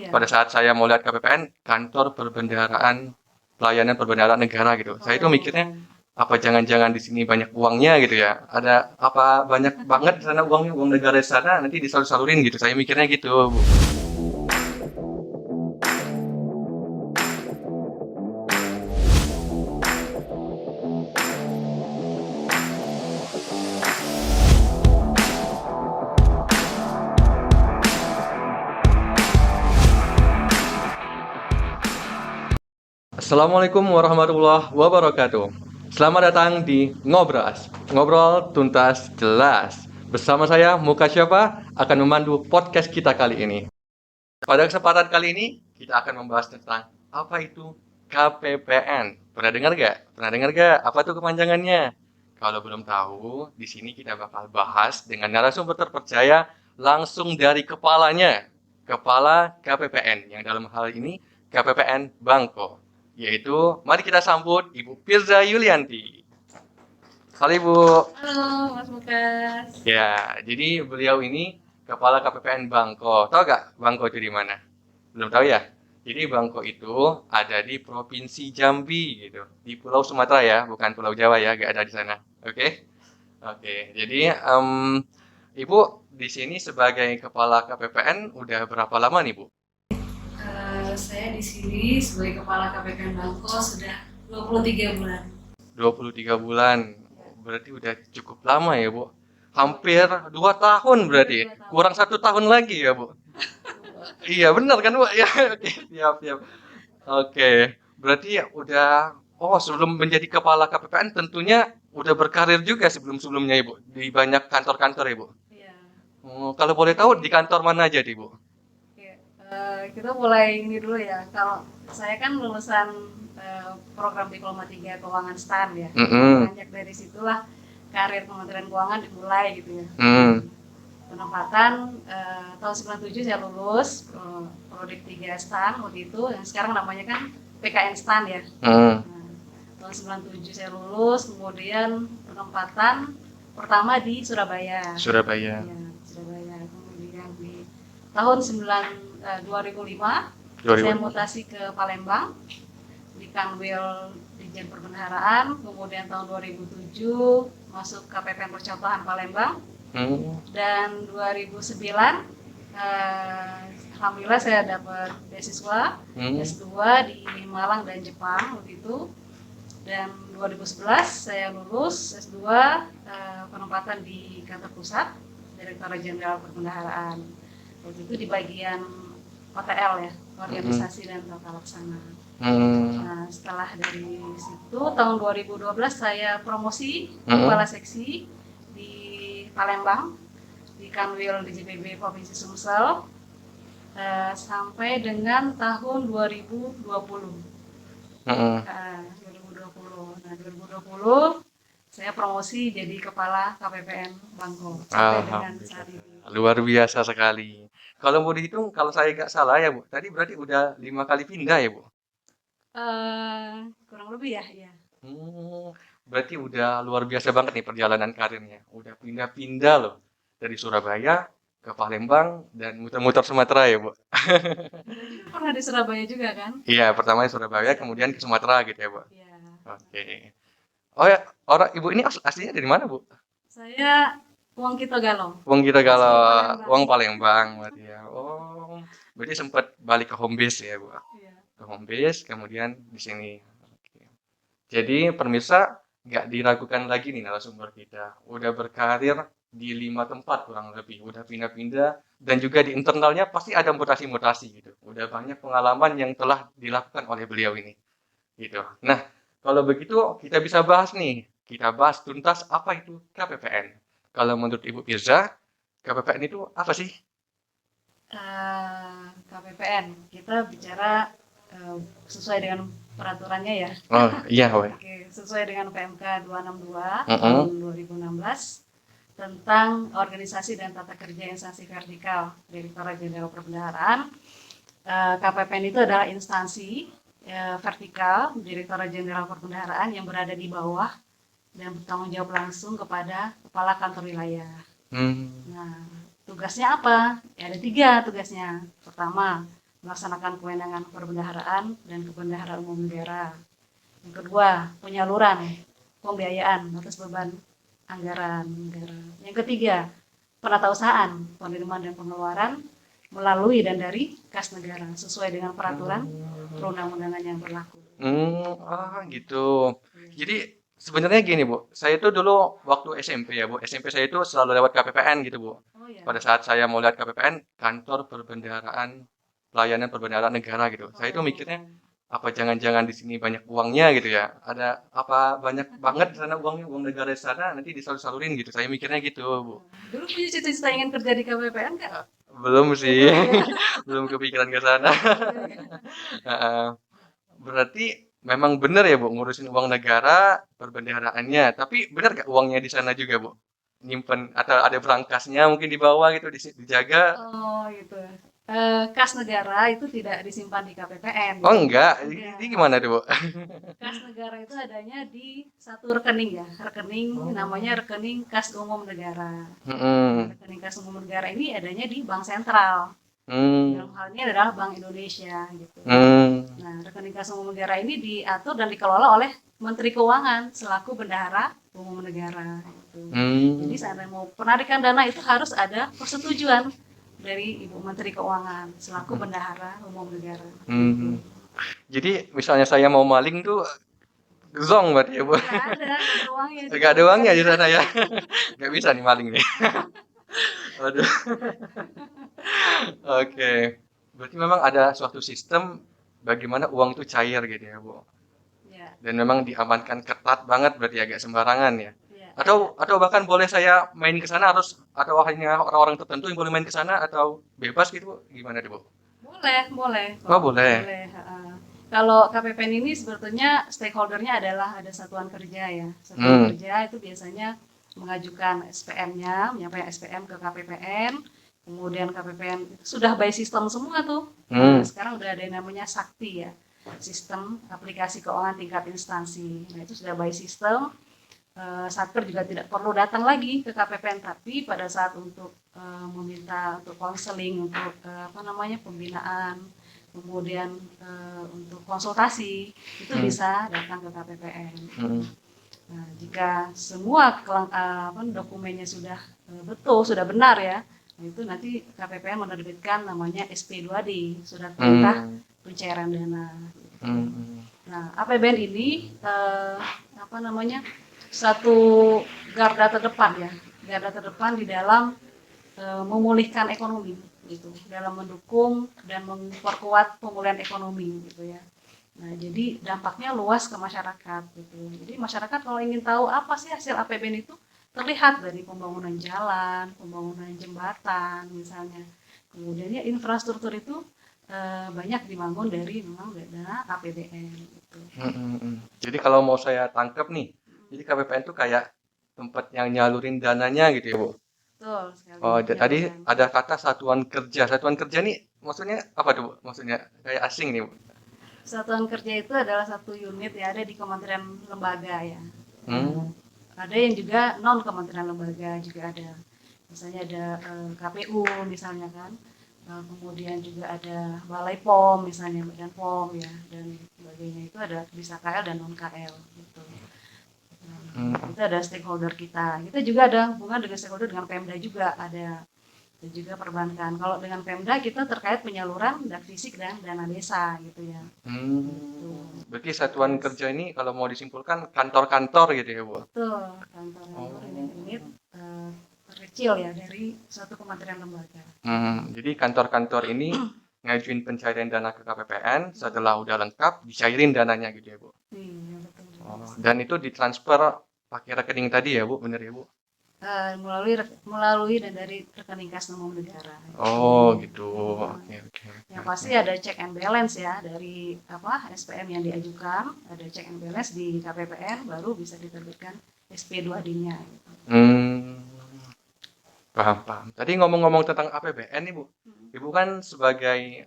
pada saat saya mau lihat KPPN, kantor perbendaharaan, pelayanan perbendaharaan negara gitu. Saya itu mikirnya, apa jangan-jangan di sini banyak uangnya gitu ya? Ada apa banyak banget di sana uangnya, uang negara di sana nanti disalur-salurin gitu. Saya mikirnya gitu, Bu. Assalamualaikum warahmatullahi wabarakatuh. Selamat datang di Ngobras, ngobrol tuntas jelas. Bersama saya Muka Syafa akan memandu podcast kita kali ini. Pada kesempatan kali ini kita akan membahas tentang apa itu KPPN. Pernah dengar gak? Pernah dengar gak? Apa tuh kepanjangannya? Kalau belum tahu, di sini kita bakal bahas dengan narasumber terpercaya langsung dari kepalanya, kepala KPPN yang dalam hal ini KPPN Bangko, yaitu mari kita sambut Ibu Firza Yulianti. Halo Ibu. Halo Mas Lukas. Ya, jadi beliau ini kepala KPPN Bangko. Tahu gak Bangko itu di mana? Belum tahu ya? Jadi Bangko itu ada di Provinsi Jambi gitu, di Pulau Sumatera ya, bukan Pulau Jawa ya, gak ada di sana. Oke? Oke. Jadi Ibu di sini sebagai kepala KPPN udah berapa lama nih Bu? Saya di sini sebagai Kepala KPPN Bangko sudah 23 bulan. 23 bulan. Berarti udah cukup lama ya Bu. Hampir 2 tahun berarti. Kurang 1 tahun lagi ya Bu. Iya benar kan Bu? Ya, oke, siap siap. Oke, berarti ya udah, oh sebelum menjadi kepala KPPN tentunya udah berkarir juga sebelum-sebelumnya Ibu di banyak kantor-kantor Ibu. Iya. Oh, kalau boleh tahu di kantor mana aja Ibu? Oke. Kita mulai ini dulu ya. Kalau saya kan lulusan program Diploma 3 Keuangan STAN ya. Mm-mm. Banyak dari situlah karir Kementerian Keuangan dimulai gitu ya. Mm. Penempatan tahun 97 saya lulus Prodik 3 STAN waktu itu, yang sekarang namanya kan PKN STAN ya. Mm. Nah, tahun 97 saya lulus, kemudian penempatan pertama di Surabaya. Surabaya. Ya, Surabaya. Kemudian di tahun 2005 saya 2000. mutasi ke Palembang di Kanwil Dijen Perbendaharaan. Kemudian tahun 2007 masuk KPPN Percontohan Palembang. Dan 2009 alhamdulillah saya dapat beasiswa S2 di Malang dan Jepang waktu itu. Dan 2011 saya lulus S2 penempatan di kantor pusat Direktorat Jenderal Perbendaharaan. Waktu itu di bagian OTL ya, organisasi dan tata laksana. Nah, setelah dari situ tahun 2012 saya promosi kepala seksi di Palembang di Kanwil DJPB Provinsi Sumsel sampai dengan tahun 2020. 2020. Nah, 2020 saya promosi jadi kepala KPPN Bangko sampai dengan saat ini. Luar biasa sekali. Kalau mau dihitung, kalau saya nggak salah ya Bu, tadi berarti udah 5 kali pindah ya Bu? Kurang lebih ya, ya. Berarti udah luar biasa banget nih perjalanan karirnya. Udah pindah-pindah loh. Dari Surabaya ke Palembang dan muter-muter Sumatera ya, Bu. Pernah di Surabaya juga kan? Iya, pertama di Surabaya, kemudian ke Sumatera gitu ya, Bu. Iya. Oke. Oh ya, orang Ibu ini aslinya dari mana, Bu? Saya Uang Kito Galong. Wong kita Asli kalau Palembang. Wong Palembang berarti ya. Oh, berarti sempat balik ke home base ya, Bu. Iya. Ke home base, kemudian di sini. Oke. Jadi pemirsa nggak diragukan lagi nih narasumber kita. Udah berkarir di 5 tempat kurang lebih. Udah pindah-pindah dan juga di internalnya pasti ada mutasi-mutasi gitu. Udah banyak pengalaman yang telah dilakukan oleh beliau ini. Gitu. Nah, kalau begitu kita bisa bahas nih. Kita bahas tuntas apa itu KPPN. Kalau menurut Ibu Firza, KPPN itu apa sih? KPPN kita bicara sesuai dengan peraturannya ya. Oh, iya, Wak. Oke, sesuai dengan PMK 262 tahun 2016 tentang organisasi dan tata kerja instansi vertikal Direktorat Jenderal Perbendaharaan. KPPN itu adalah instansi vertikal Direktorat Jenderal Perbendaharaan yang berada di bawah dan bertanggung jawab langsung kepada kepala kantor wilayah. Nah, tugasnya apa? Ya, ada 3 tugasnya. Pertama, melaksanakan kewenangan perbendaharaan dan kebendaharaan umum negara. Yang kedua, penyaluran pembiayaan atas beban anggaran negara. Yang ketiga, penatausahaan penerimaan dan pengeluaran melalui dan dari kas negara sesuai dengan peraturan perundang-undangan yang berlaku. Gitu. Jadi sebenarnya gini Bu, saya itu dulu waktu SMP ya Bu, SMP saya itu selalu lewat KPPN gitu Bu. Oh ya. Pada saat saya mau lihat KPPN, kantor perbendaharaan pelayanan perbendaharaan negara gitu. Saya itu mikirnya apa jangan-jangan di sini banyak uangnya gitu ya? Ada apa banyak banget di sana uangnya, uang negara di sana nanti disalur-salurin gitu. Saya mikirnya gitu Bu. Dulu punya cita-cita ingin kerja di KPPN Kak? Belum sih, Belum ya. belum kepikiran ke sana. Heeh. Berarti memang benar ya Bu ngurusin uang negara perbendaharaannya. Tapi benar gak uangnya di sana juga Bu? Nyimpen atau ada berangkasnya mungkin di bawah gitu dijaga? Oh gitu. Kas negara itu tidak disimpan di KPPN. Oh enggak, Enggak. ini gimana tuh Bu? Kas negara itu adanya di satu rekening ya, rekening namanya rekening kas umum negara. Mm-mm. Rekening kas umum negara ini adanya di Bank Sentral. Hmm. Dalam hal ini adalah Bank Indonesia gitu. Hmm. Nah, rekening kas umum negara ini diatur dan dikelola oleh Menteri Keuangan selaku bendahara umum negara. Gitu. Jadi saat mau penarikan dana itu harus ada persetujuan dari Ibu Menteri Keuangan selaku bendahara umum negara. Hmm. Jadi misalnya saya mau maling tuh zong berarti ya Bu? Nggak ada uangnya. Gak ada uangnya di sana ya? Gak bisa nih maling nih. Waduh. Oke. Berarti memang ada suatu sistem bagaimana uang itu cair gitu ya Bu? Ya, Dan memang diamankan ketat banget berarti agak sembarangan ya. ya. Atau bahkan boleh saya main ke sana harus atau hanya orang-orang tertentu yang boleh main ke sana atau bebas gitu gimana deh Bu? Boleh, boleh. Oh boleh. Boleh. Kalau KPPN ini sebetulnya stakeholdernya adalah ada satuan kerja ya. Satuan kerja itu biasanya mengajukan SPM-nya, menyampaikan SPM ke KPPN. Kemudian KPPN sudah by sistem semua tuh. Nah, sekarang udah ada yang namanya Sakti ya. Sistem aplikasi keuangan tingkat instansi. Nah, itu sudah by sistem. Satker juga tidak perlu datang lagi ke KPPN, tapi pada saat untuk meminta untuk konseling, untuk pembinaan, kemudian untuk konsultasi itu bisa datang ke KPPN. Nah, jika semua dokumennya sudah betul, sudah benar ya, itu nanti KPPN menerbitkan namanya SP2D, surat perintah pencairan dana. Nah, APBN ini satu garda terdepan ya, garda terdepan di dalam memulihkan ekonomi gitu, dalam mendukung dan memperkuat pemulihan ekonomi gitu ya. Nah, jadi dampaknya luas ke masyarakat gitu. Jadi masyarakat kalau ingin tahu apa sih hasil APBN itu terlihat dari pembangunan jalan, pembangunan jembatan misalnya. Kemudian ya infrastruktur itu banyak dibangun dari memang dana APBN gitu. Jadi kalau mau saya tangkap nih, jadi KPPN itu kayak tempat yang nyalurin dananya gitu ya Bu? Betul sekali. Oh, tadi ada kata satuan kerja. Satuan kerja nih maksudnya apa tuh Bu? Maksudnya kayak asing nih Bu? Satuan kerja itu adalah satu unit ya, ada di kementerian lembaga ya. Ada yang juga non kementerian lembaga juga ada. Misalnya ada KPU misalnya kan. Kemudian juga ada Balai POM misalnya, Badan POM ya, dan sebagainya. Itu ada bisa KL dan non KL gitu. Itu ada stakeholder kita. Kita juga ada hubungan dengan stakeholder dengan Pemda juga ada. Dan juga perbankan. Kalau dengan Pemda kita terkait penyaluran dana fisik dan dana desa gitu ya. Gitu. Berarti satuan kerja ini kalau mau disimpulkan kantor-kantor gitu ya Bu? Betul, kantor-kantor unit terkecil ya dari suatu kementerian lembaga. Jadi kantor-kantor ini ngajuin pencairan dana ke KPPN, setelah udah lengkap dicairin dananya gitu ya Bu? Iya betul. Dan itu ditransfer pakai rekening tadi ya Bu, bener ya Bu? Melalui dan dari rekening kas umum negara. Oh gitu. Oke. Yang pasti ada check and balance ya dari SPM yang diajukan, ada check and balance di KPPN baru bisa diterbitkan SP2D-nya. Paham. Tadi ngomong-ngomong tentang APBN nih Bu, Ibu kan sebagai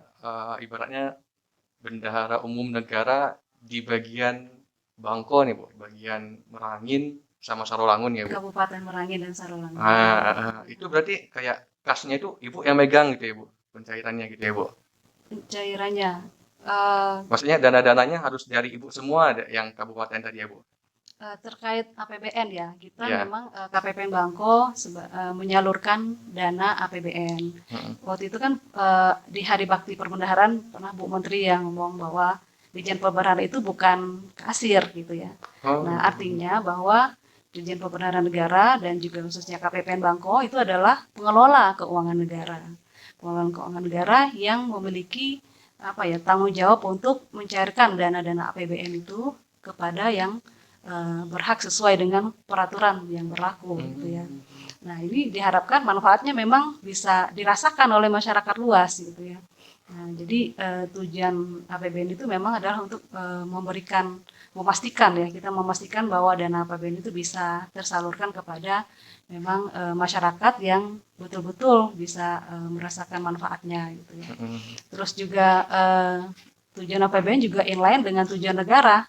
ibaratnya bendahara umum negara di bagian Bangko nih Bu, bagian Merangin sama Sarolangun ya Bu. Kabupaten Merangin dan Sarolangun. Itu berarti kayak kasnya itu Ibu yang megang gitu ya Bu, pencairannya gitu ya Bu. cairannya. Eh, Maksudnya dana-dananya harus dari Ibu semua yang kabupaten tadi ya, Bu? Terkait APBN ya, kita Ya. memang KPPN Bangko menyalurkan dana APBN. Mm-mm. Waktu itu kan di Hari Bakti Perbendaharaan pernah Bu Menteri yang ngomong bahwa Dirjen Pembenaran itu bukan kasir gitu ya. Oh. Nah, artinya bahwa Dirjen Pembenaran Negara dan juga khususnya KPPN Bangko itu adalah pengelola keuangan negara. Pengelola keuangan negara yang memiliki tanggung jawab untuk mencairkan dana-dana APBN itu kepada yang berhak sesuai dengan peraturan yang berlaku gitu ya. Nah, ini diharapkan manfaatnya memang bisa dirasakan oleh masyarakat luas gitu ya. Nah, jadi tujuan APBN itu memang adalah untuk memastikan bahwa dana APBN itu bisa tersalurkan kepada memang masyarakat yang betul-betul bisa merasakan manfaatnya gitu ya. Terus juga tujuan APBN juga inline dengan tujuan negara.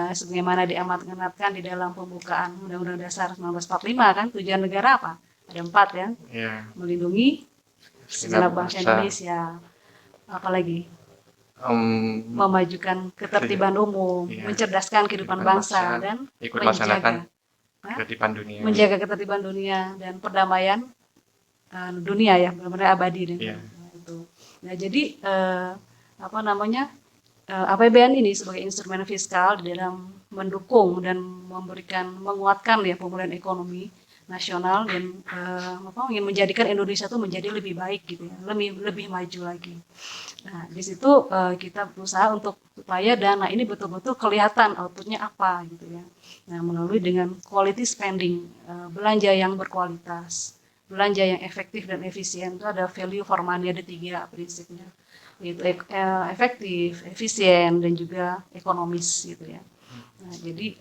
Sebagaimana diamanatkan di dalam pembukaan Undang-Undang Dasar 1945 kan, tujuan negara apa? Ada 4 ya. Yeah. Melindungi segenap bangsa Indonesia. Apalagi memajukan ketertiban umum, mencerdaskan kehidupan bangsa dan ikut melaksanakan ketertiban dunia. Menjaga ketertiban dunia dan perdamaian dunia ya, benar-benar abadi dan itu. Nah, jadi APBN ini sebagai instrumen fiskal di dalam mendukung dan menguatkan ya pemulihan ekonomi nasional dan ingin menjadikan Indonesia itu menjadi lebih baik gitu ya, lebih maju lagi. Nah, di situ kita berusaha untuk supaya dana ini betul-betul kelihatan outputnya apa gitu ya. Nah, melalui dengan quality spending, belanja yang berkualitas, belanja yang efektif dan efisien. Itu ada value for money, ada 3 prinsipnya, yaitu efektif, efisien, dan juga ekonomis gitu ya. Nah, jadi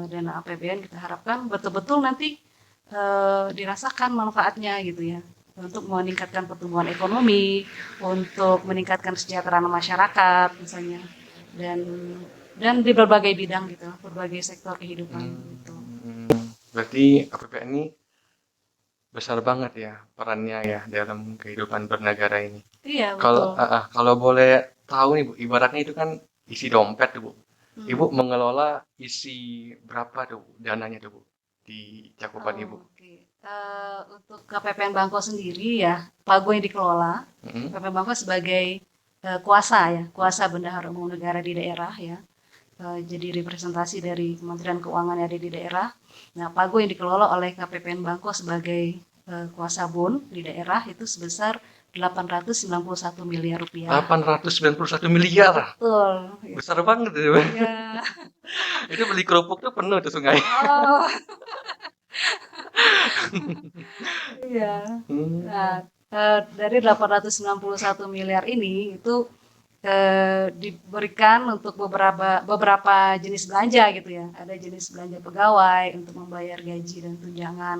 dana APBN kita harapkan betul-betul nanti dirasakan manfaatnya gitu ya, untuk meningkatkan pertumbuhan ekonomi, untuk meningkatkan kesejahteraan masyarakat misalnya, dan di berbagai bidang gitu, berbagai sektor kehidupan gitu. Berarti APBN ini besar banget ya perannya ya dalam kehidupan bernegara ini. Iya, betul. Kalau boleh tahu nih Bu, ibaratnya itu kan isi dompet tuh Bu. Ibu mengelola isi berapa tuh Bu, dananya tuh Bu di cakupan Ibu? Untuk KPPN Bangko sendiri ya, Pago yang dikelola, KPPN Bangko sebagai kuasa bendahara umum negara di daerah ya. Jadi representasi dari Kementerian Keuangan yang ada di daerah. Nah, Pago yang dikelola oleh KPPN Bangko sebagai kuasa BUN di daerah itu sebesar 891 miliar rupiah. 891 miliar? Betul. Besar banget ya. Iya. Itu beli kerupuk tuh penuh tuh sungai. Oh. Iya. Nah, dari 891 miliar ini itu diberikan untuk beberapa jenis belanja gitu ya. Ada jenis belanja pegawai untuk membayar gaji dan tunjangan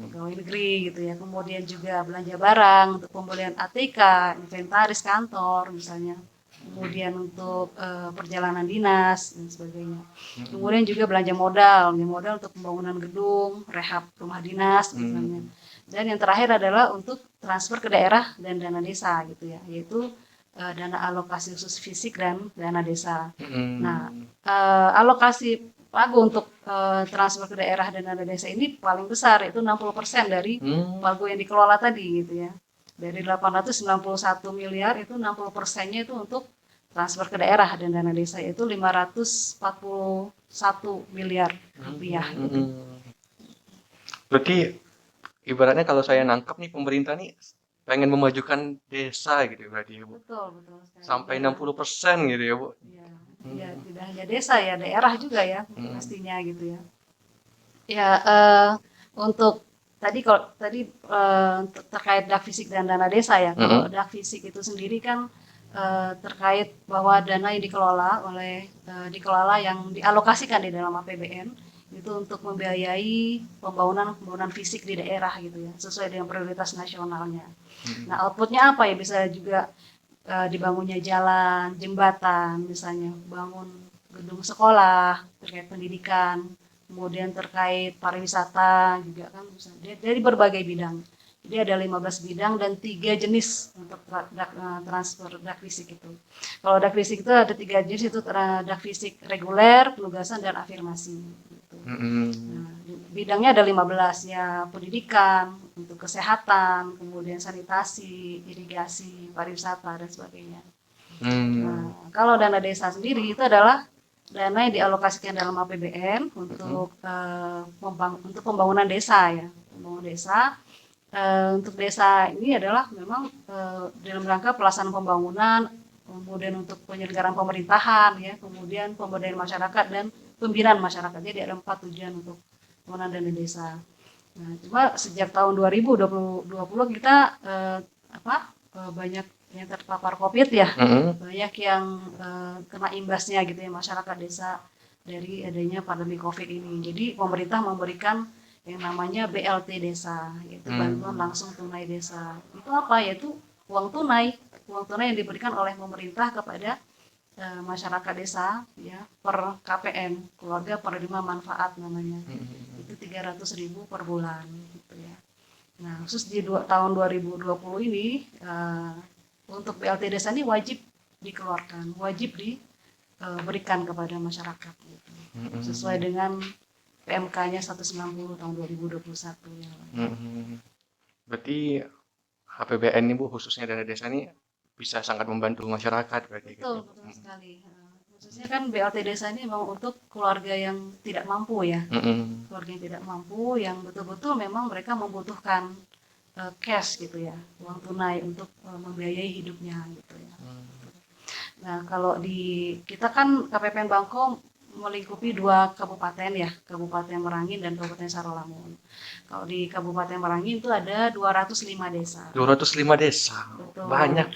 pegawai negeri gitu ya. Kemudian juga belanja barang untuk pembelian ATK, inventaris kantor misalnya. Kemudian untuk perjalanan dinas dan sebagainya. Kemudian juga belanja modal untuk pembangunan gedung, rehab rumah dinas misalnya. Dan yang terakhir adalah untuk transfer ke daerah dan dana desa gitu ya, yaitu dana alokasi khusus fisik dan dana desa. Nah, alokasi Pago untuk transfer ke daerah dan dana desa ini paling besar, itu 60% dari Pago yang dikelola tadi gitu ya. Dari 891 miliar itu 60%-nya itu untuk transfer ke daerah dan dana desa, yaitu 541 miliar rupiah. Berarti ibaratnya kalau saya nangkep nih, pemerintah nih pengen memajukan desa gitu berarti ya Bu. Betul. Sampai 60% gitu ya Bu. Iya, tidak hanya desa ya, daerah juga ya pastinya gitu ya. Ya, untuk tadi terkait dak fisik dan dana desa ya. Kalau dak fisik itu sendiri kan terkait bahwa dana yang dikelola yang dialokasikan di dalam APBN itu untuk membiayai pembangunan fisik di daerah gitu ya, sesuai dengan prioritas nasionalnya. Nah, outputnya apa ya? Bisa juga dibangunnya jalan, jembatan, misalnya bangun gedung sekolah terkait pendidikan, kemudian terkait pariwisata juga kan, dari berbagai bidang. Jadi ada 15 bidang dan 3 jenis untuk transfer dak fisik itu. Kalau dak fisik itu ada 3 jenis, itu dak fisik reguler, penugasan, dan afirmasi. Gitu. Nah, bidangnya ada 15 ya, pendidikan, untuk kesehatan, kemudian sanitasi, irigasi, pariwisata, dan sebagainya. Nah, kalau dana desa sendiri itu adalah dana yang dialokasikan dalam APBN untuk untuk pembangunan desa ya, pembangunan desa. Untuk desa ini adalah memang dalam rangka pelaksanaan pembangunan, kemudian untuk penyelenggaraan pemerintahan ya, kemudian pemberdayaan masyarakat dan pembinaan masyarakat. Jadi ada 4 tujuan untuk pembangunan dana desa. Nah, cuma sejak tahun 2020 kita banyak yang terpapar COVID ya, banyak yang kena imbasnya gitu ya, masyarakat desa dari adanya pandemi COVID ini. Jadi pemerintah memberikan yang namanya BLT desa, yaitu bantuan langsung tunai desa. Itu apa? Yaitu uang tunai yang diberikan oleh pemerintah kepada masyarakat desa ya, per KPM, keluarga penerima manfaat namanya. Itu 300.000 per bulan gitu ya. Nah, khusus di tahun 2020 ini untuk BLT desa ini wajib dikeluarkan, wajib diberikan kepada masyarakat gitu. Sesuai dengan PMK-nya 190 tahun 2021 ya. Berarti APBN ini Bu, khususnya dana desa ini bisa sangat membantu masyarakat berarti. Betul, gitu. Betul sekali. Khususnya kan BLT desa ini memang untuk keluarga yang tidak mampu ya. Keluarga yang tidak mampu, yang betul-betul memang mereka membutuhkan cash gitu ya, uang tunai untuk membiayai hidupnya gitu ya. Nah, kalau di kita kan KPPN Bangko melingkupi 2 kabupaten ya, Kabupaten Merangin dan Kabupaten Sarolangun. Kalau di Kabupaten Merangin itu ada 205 desa. 205 desa. Betul. Banyak.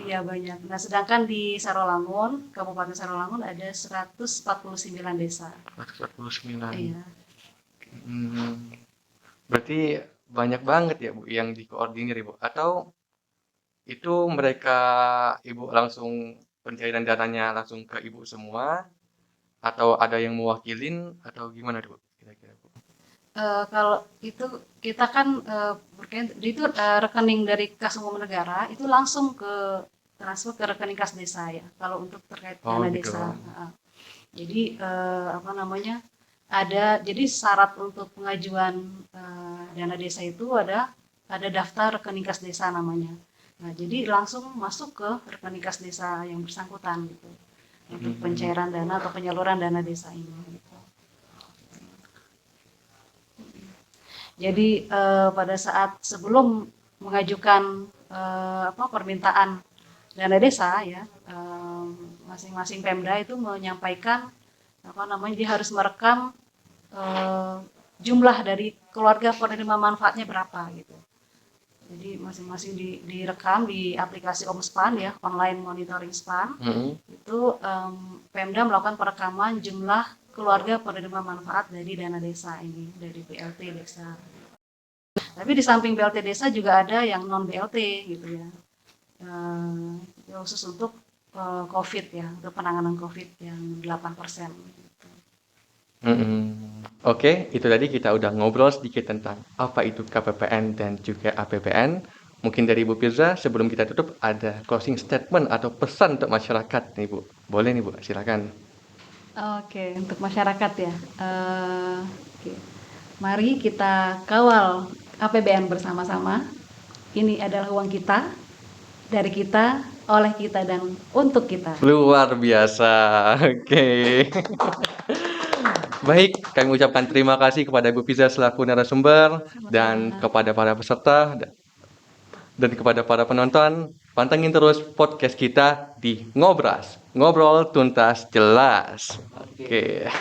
Iya banyak. Nah, sedangkan di Sarolangun, Kabupaten Sarolangun ada 149 desa. 149. Iya. Berarti banyak banget ya Bu yang dikoordinir Ibu, atau itu mereka Ibu langsung pencairan dananya langsung ke Ibu semua, atau ada yang mewakilin, atau gimana Bu kira-kira Bu? Kalau itu kita kan itu rekening dari kas umum negara itu langsung transfer ke rekening kas desa ya. Kalau untuk terkait dana gitu. desa. Jadi jadi syarat untuk pengajuan dana desa itu ada daftar rekening kas desa namanya. Nah, jadi langsung masuk ke rekening kas desa yang bersangkutan gitu untuk pencairan dana atau penyaluran dana desa ini. Gitu. Jadi pada saat sebelum mengajukan permintaan dana desa ya, masing-masing Pemda itu menyampaikan dia harus merekam jumlah dari keluarga penerima manfaatnya berapa gitu. Jadi masing-masing direkam di aplikasi OMSPAN ya, online monitoring SPAN. Itu Pemda melakukan perekaman jumlah keluarga penerima manfaat dari dana desa ini, dari BLT desa. Tapi di samping BLT desa juga ada yang non BLT gitu ya, khusus untuk COVID ya, untuk penanganan COVID yang 8%. Gitu. Oke, itu tadi kita udah ngobrol sedikit tentang apa itu KPPN dan juga APBN. Mungkin dari Ibu Firza, sebelum kita tutup, ada closing statement atau pesan untuk masyarakat nih Bu. Boleh nih Bu, silakan. Oke, untuk masyarakat ya. Mari kita kawal APBN bersama-sama. Ini adalah uang kita, dari kita, oleh kita, dan untuk kita. Luar biasa. Oke. Baik, kami ucapkan terima kasih kepada Ibu Firza selaku narasumber dan kepada para peserta dan kepada para penonton. Pantengin terus podcast kita di Ngobras. Ngobrol tuntas jelas. Oke.